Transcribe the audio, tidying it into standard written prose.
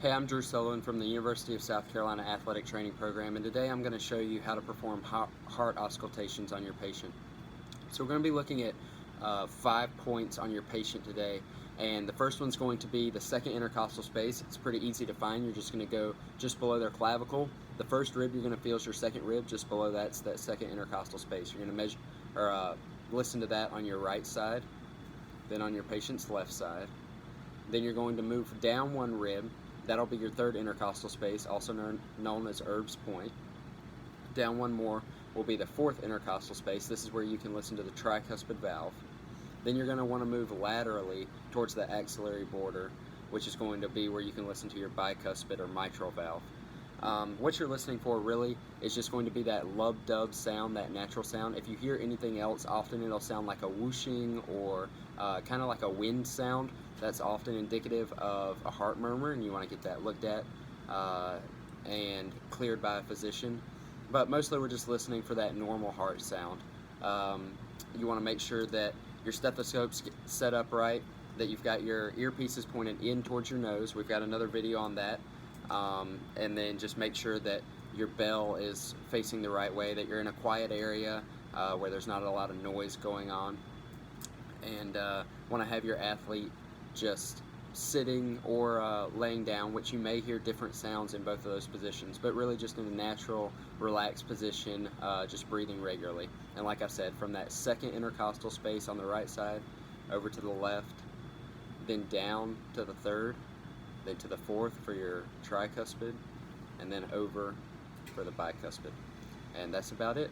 Hey, I'm Drew Sullivan from the University of South Carolina Athletic Training Program, and today I'm going to show you how to perform heart auscultations on your patient. So we're going to be looking at 5 points on your patient today, and the first one's going to be the second intercostal space. It's pretty easy to find. You're just going to go just below their clavicle. The first rib you're going to feel is your second rib. Just below that's that second intercostal space. You're going to measure or listen to that on your right side, then on your patient's left side. Then you're going to move down one rib. That'll be your third intercostal space, also known as Erb's point. Down one more will be the fourth intercostal space. This is where you can listen to the tricuspid valve. Then you're going to want to move laterally towards the axillary border, which is going to be where you can listen to your bicuspid or mitral valve. What you're listening for really is just going to be that lub-dub sound, that natural sound. If you hear anything else, often it'll sound like a whooshing or kind of like a wind sound. That's often indicative of a heart murmur, and you want to get that looked at and cleared by a physician. But mostly we're just listening for that normal heart sound. You want to make sure that your stethoscope's set up right, that you've got your earpieces pointed in towards your nose. We've got another video on that. And then just make sure that your bell is facing the right way, that you're in a quiet area where there's not a lot of noise going on, and want to have your athlete just sitting or laying down, which you may hear different sounds in both of those positions, but really just in a natural, relaxed position, just breathing regularly. And like I said, from that second intercostal space on the right side over to the left, then down to the third, then to the fourth for your tricuspid, and then over for the bicuspid. And that's about it.